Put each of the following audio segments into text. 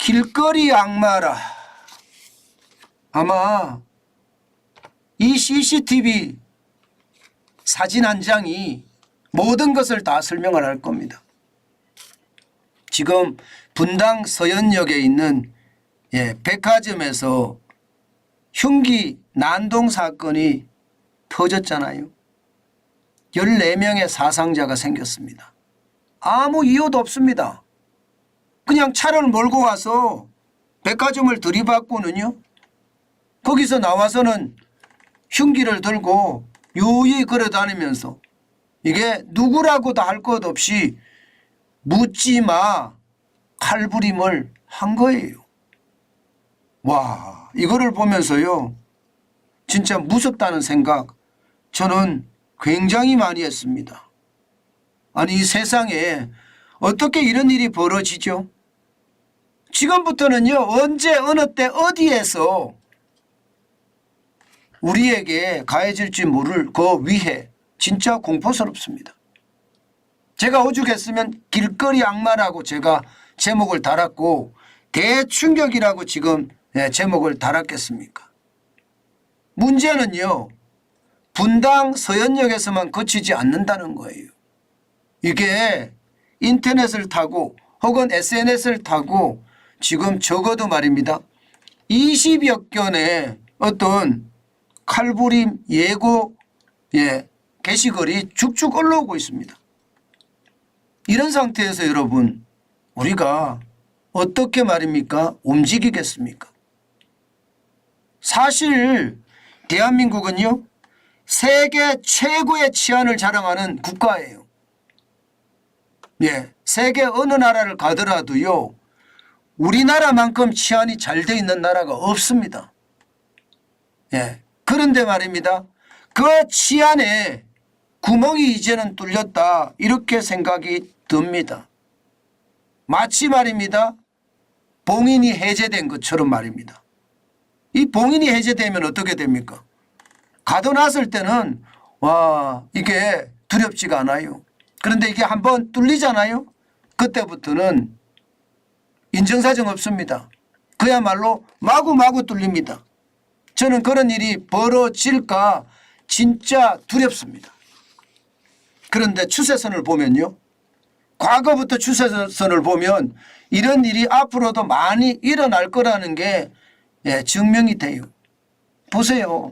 길거리 악마라. 아마 이 CCTV 사진 한 장이 모든 것을 다 설명을 할 겁니다. 지금 분당 서현역에 있는 백화점에서 흉기 난동 사건이 터졌잖아요. 14명의 사상자가 생겼습니다. 아무 이유도 없습니다. 그냥 차를 몰고 와서 백화점을 들이받고는요, 거기서 나와서는 흉기를 들고 유유히 걸어다니면서 이게 누구라고도 할 것 없이 묻지마 칼부림을 한 거예요. 와, 이거를 보면서요, 진짜 무섭다는 생각 저는 굉장히 많이 했습니다. 아니, 이 세상에 어떻게 이런 일이 벌어지죠? 지금부터는요, 언제 어느 때 어디에서 우리에게 가해질지 모를 그 위해 진짜 공포스럽습니다. 제가 오죽했으면 길거리 악마라고 제가 제목을 달았고 대충격이라고 지금 제목을 달았겠습니까? 문제는요, 분당 서현역에서만 그치지 않는다는 거예요. 이게 인터넷을 타고 혹은 SNS를 타고 지금 적어도 말입니다, 20여 건의 어떤 칼부림 예고 게시글이 쭉쭉 올라오고 있습니다. 이런 상태에서 여러분, 우리가 어떻게 말입니까? 움직이겠습니까? 사실 대한민국은요, 세계 최고의 치안을 자랑하는 국가예요. 세계 어느 나라를 가더라도요, 우리나라만큼 치안이 잘 돼 있는 나라가 없습니다. 그런데 말입니다, 그 치안에 구멍이 이제는 뚫렸다, 이렇게 생각이 듭니다. 마치 말입니다, 봉인이 해제된 것처럼 말입니다. 이 봉인이 해제되면 어떻게 됩니까? 가둬놨을 때는 와, 이게 두렵지가 않아요. 그런데 이게 한번 뚫리잖아요. 그때부터는 인정사정 없습니다. 그야말로 마구마구 뚫립니다. 저는 그런 일이 벌어질까 진짜 두렵습니다. 그런데 추세선을 보면요, 과거부터 추세선을 보면 이런 일이 앞으로도 많이 일어날 거라는 게 증명이 돼요. 보세요.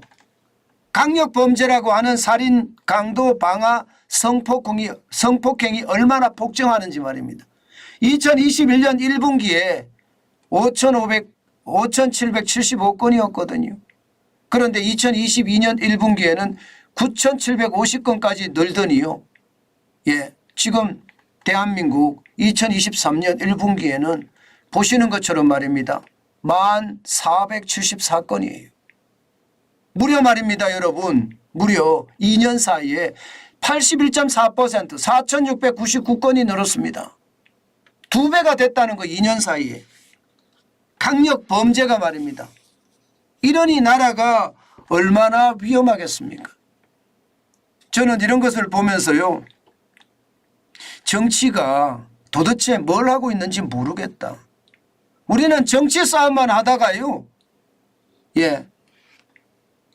강력범죄라고 하는 살인, 강도, 방화, 성폭행이 얼마나 폭증하는지 말입니다. 2021년 1분기에 5,775건이었거든요. 그런데 2022년 1분기에는 9,750건까지 늘더니요, 지금 대한민국 2023년 1분기에는 보시는 것처럼 말입니다, 1474건이에요. 무려 말입니다, 여러분, 무려 2년 사이에 81.4% 4,699건이 늘었습니다. 2배가 됐다는 거, 2년 사이에. 강력 범죄가 말입니다. 이러니 나라가 얼마나 위험하겠습니까? 저는 이런 것을 보면서요, 정치가 도대체 뭘 하고 있는지 모르겠다. 우리는 정치 싸움만 하다가요,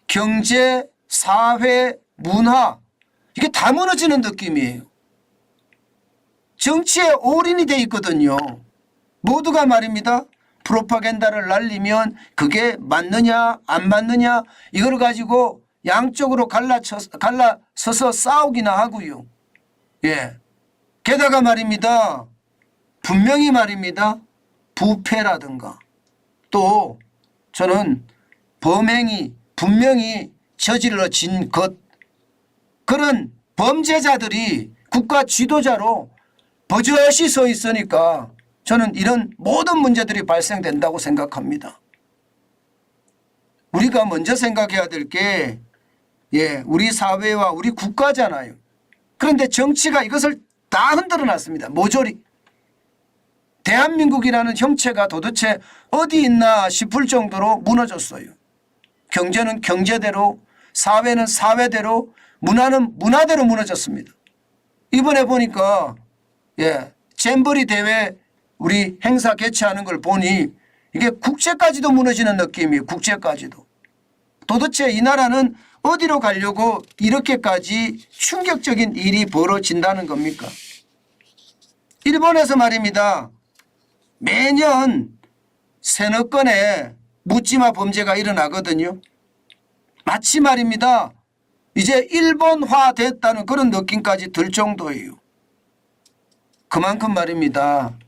경제, 사회, 문화, 이게 다 무너지는 느낌이에요. 정치에 올인이 돼 있거든요. 모두가 말입니다, 프로파간다를 날리면 그게 맞느냐 안 맞느냐, 이걸 가지고 양쪽으로 갈라서서 싸우기나 하고요. 게다가 말입니다, 분명히 말입니다, 부패라든가 또 저는 범행이 분명히 저질러진 것, 그런 범죄자들이 국가 지도자로 버젓이 서 있으니까 저는 이런 모든 문제들이 발생된다고 생각합니다. 우리가 먼저 생각해야 될 게 우리 사회와 우리 국가잖아요. 그런데 정치가 이것을 다 흔들어 놨습니다. 모조리. 대한민국이라는 형체가 도대체 어디 있나 싶을 정도로 무너졌어요. 경제는 경제대로, 사회는 사회대로, 문화는 문화대로 무너졌습니다. 이번에 보니까 잼버리 대회 우리 행사 개최하는 걸 보니 이게 국제까지도 무너지는 느낌이에요. 국제까지도. 도대체 이 나라는 어디로 가려고 이렇게까지 충격적인 일이 벌어진다는 겁니까? 일본에서 말입니다. 매년 세너 건의 묻지마 범죄가 일어나거든요. 마치 말입니다. 이제 일본화 됐다는 그런 느낌까지 들 정도예요. 그만큼 말입니다.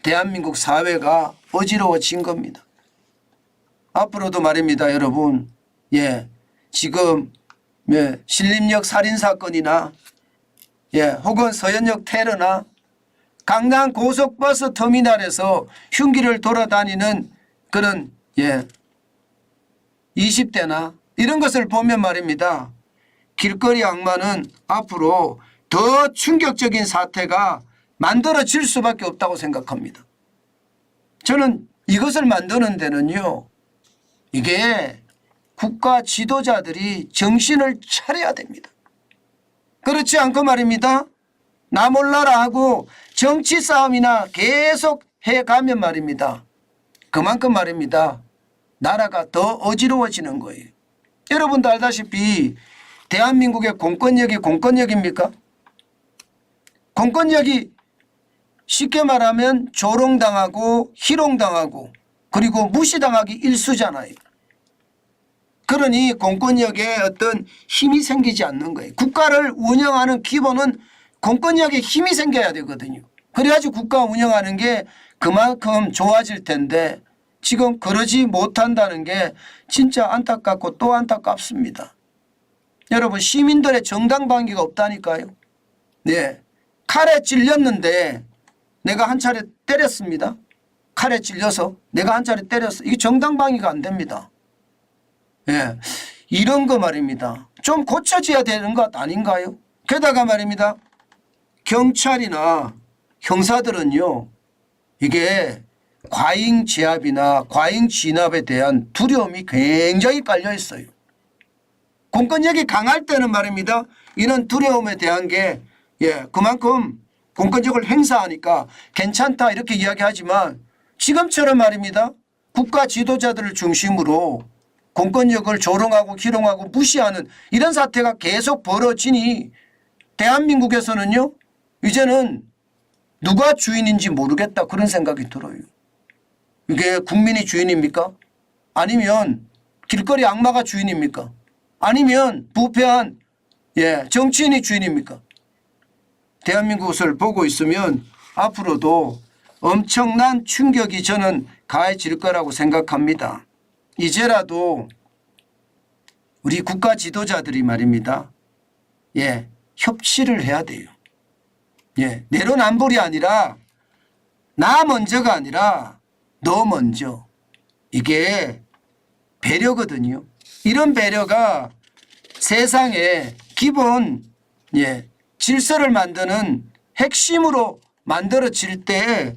대한민국 사회가 어지러워진 겁니다. 앞으로도 말입니다. 여러분, 지금 신림역 살인사건이나 혹은 서현역 테러나 강남 고속버스 터미널에서 흉기를 돌아다니는 그런 20대나 이런 것을 보면 말입니다. 길거리 악마는 앞으로 더 충격적인 사태가 만들어질 수밖에 없다고 생각합니다. 저는 이것을 만드는 데는요. 이게 국가 지도자들이 정신을 차려야 됩니다. 그렇지 않고 말입니다. 나 몰라라 하고 정치 싸움이나 계속 해가면 말입니다. 그만큼 말입니다. 나라가 더 어지러워지는 거예요. 여러분도 알다시피 대한민국의 공권력이 공권력입니까? 공권력이 쉽게 말하면 조롱당하고 희롱당하고 그리고 무시당하기 일쑤잖아요. 그러니 공권력에 어떤 힘이 생기지 않는 거예요. 국가를 운영하는 기본은 공권력에 힘이 생겨야 되거든요. 그래야지 국가 운영하는 게 그만큼 좋아질 텐데 지금 그러지 못한다는 게 진짜 안타깝고 또 안타깝습니다. 여러분 시민들의 정당방위가 없다니까요. 칼에 찔렸는데 내가 한 차례 때렸습니다. 칼에 찔려서 내가 한 차례 때렸어. 이게 정당방위가 안 됩니다. 이런 거 말입니다. 좀 고쳐져야 되는 것 아닌가요? 게다가 말입니다. 경찰이나 형사들은요. 이게 과잉 제압이나 과잉 진압에 대한 두려움이 굉장히 깔려 있어요. 공권력이 강할 때는 말입니다. 이런 두려움에 대한 게 그만큼 공권력을 행사하니까 괜찮다 이렇게 이야기하지만 지금처럼 말입니다. 국가 지도자들을 중심으로 공권력을 조롱하고 희롱하고 무시하는 이런 사태가 계속 벌어지니 대한민국에서는요. 이제는 누가 주인인지 모르겠다 그런 생각이 들어요. 이게 국민이 주인입니까? 아니면 길거리 악마가 주인입니까? 아니면 부패한 정치인이 주인입니까? 대한민국을 보고 있으면 앞으로도 엄청난 충격이 저는 가해질 거라고 생각합니다. 이제라도 우리 국가 지도자들이 말입니다. 협치를 해야 돼요. 내로남불이 아니라 나 먼저가 아니라 너 먼저. 이게 배려거든요. 이런 배려가 세상에 기본 질서를 만드는 핵심으로 만들어질 때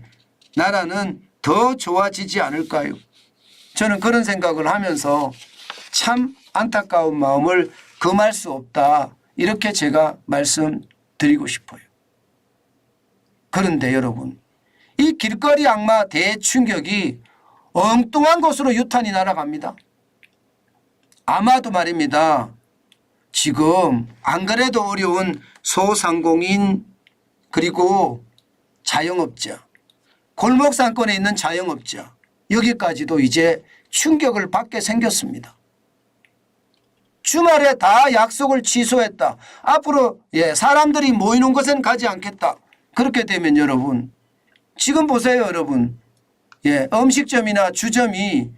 나라는 더 좋아지지 않을까요? 저는 그런 생각을 하면서 참 안타까운 마음을 금할 수 없다. 이렇게 제가 말씀드리고 싶어요. 그런데 여러분, 이 길거리 악마 대충격이 엉뚱한 곳으로 유탄이 날아갑니다. 아마도 말입니다. 지금 안 그래도 어려운 소상공인 그리고 자영업자, 골목상권에 있는 자영업자 여기까지도 이제 충격을 받게 생겼습니다. 주말에 다 약속을 취소했다. 앞으로 사람들이 모이는 곳엔 가지 않겠다. 그렇게 되면 여러분 지금 보세요 여러분. 음식점이나 주점이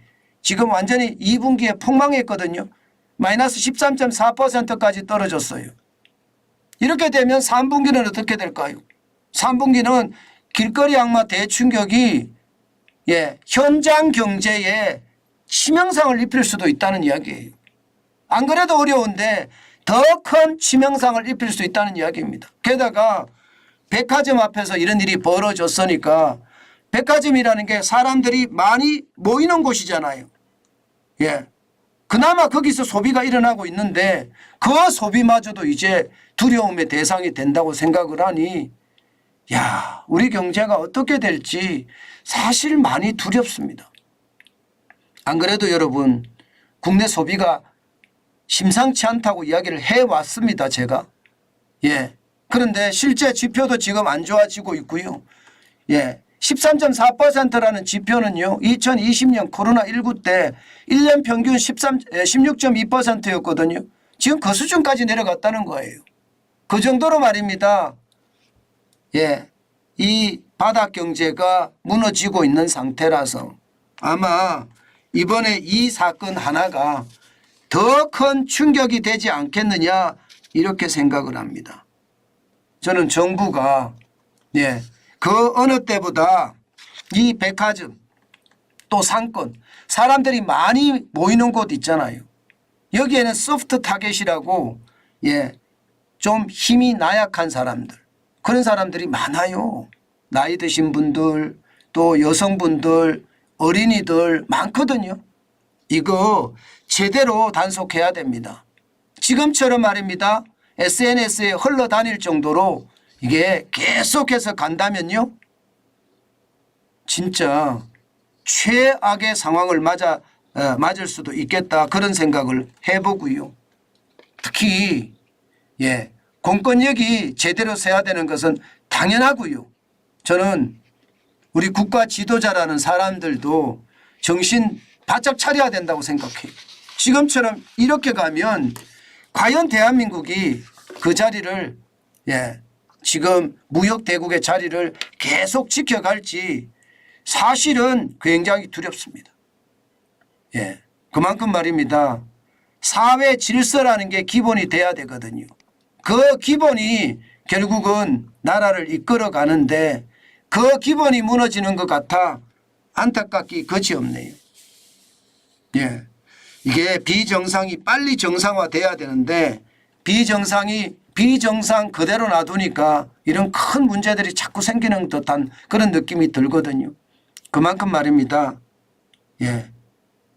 지금 완전히 2분기에 폭망했거든요. 마이너스 13.4%까지 떨어졌어요. 이렇게 되면 3분기는 어떻게 될까요? 3분기는 길거리 악마 대충격이 현장 경제에 치명상을 입힐 수도 있다는 이야기예요. 안 그래도 어려운데 더 큰 치명상을 입힐 수 있다는 이야기입니다. 게다가 백화점 앞에서 이런 일이 벌어졌으니까 백화점이라는 게 사람들이 많이 모이는 곳이잖아요. 그나마 거기서 소비가 일어나고 있는데 그 소비마저도 이제 두려움의 대상이 된다고 생각을 하니 야, 우리 경제가 어떻게 될지 사실 많이 두렵습니다. 안 그래도 여러분 국내 소비가 심상치 않다고 이야기를 해왔습니다. 제가. 예. 그런데 실제 지표도 지금 안 좋아지고 있고요. 예. 13.4%라는 지표는요. 2020년 코로나19 때 1년 평균 16.2%였거든요. 지금 그 수준까지 내려갔다는 거예요. 그 정도로 말입니다. 예. 이 바닥 경제가 무너지고 있는 상태라서 아마 이번에 이 사건 하나가 더 큰 충격이 되지 않겠느냐 이렇게 생각을 합니다. 저는 정부가 예, 그 어느 때보다 이 백화점 또 상권 사람들이 많이 모이는 곳 있잖아요. 여기에는 소프트 타겟이라고 예, 좀 힘이 나약한 사람들 그런 사람들이 많아요. 나이 드신 분들 또 여성분들 어린이들 많거든요. 이거 제대로 단속해야 됩니다. 지금처럼 말입니다. SNS에 흘러다닐 정도로 이게 계속해서 간다면요. 진짜 최악의 상황을 맞을 수도 있겠다 그런 생각을 해보고요. 특히 예, 공권력이 제대로 세야 되는 것은 당연하고요. 저는 우리 국가 지도자라는 사람들도 정신 바짝 차려야 된다고 생각해요. 지금처럼 이렇게 가면 과연 대한민국이 그 자리를 예, 지금 무역대국의 자리를 계속 지켜갈지 사실은 굉장히 두렵습니다. 예, 그만큼 말입니다. 사회 질서라는 게 기본이 돼야 되거든요. 그 기본이 결국은 나라를 이끌어 가는데 그 기본이 무너지는 것 같아 안타깝기 그지없네요. 예, 이게 비정상이 빨리 정상화돼야 되는데 비정상 그대로 놔두니까 이런 큰 문제들이 자꾸 생기는 듯한 그런 느낌이 들거든요. 그만큼 말입니다. 예,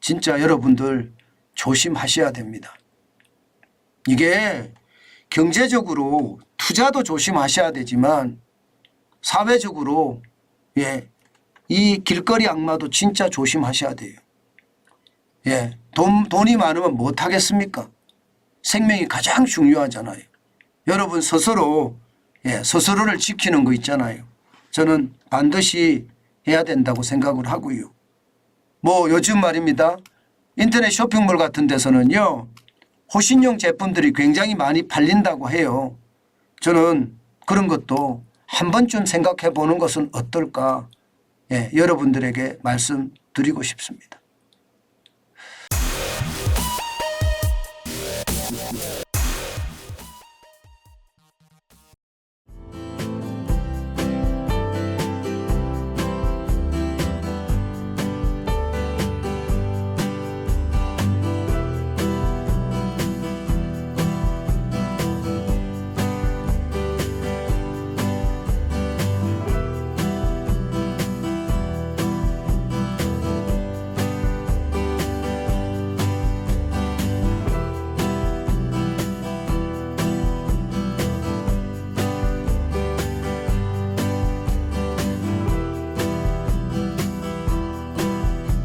진짜 여러분들 조심하셔야 됩니다. 이게 경제적으로 투자도 조심하셔야 되지만 사회적으로 예, 이 길거리 악마도 진짜 조심하셔야 돼요. 예, 돈이 많으면 못하겠습니까? 생명이 가장 중요하잖아요. 여러분 스스로 예, 스스로를 지키는 거 있잖아요. 저는 반드시 해야 된다고 생각을 하고요. 뭐 요즘 말입니다. 인터넷 쇼핑몰 같은 데서는요. 호신용 제품들이 굉장히 많이 팔린다고 해요. 저는 그런 것도 한 번쯤 생각해 보는 것은 어떨까 예, 여러분들에게 말씀드리고 싶습니다.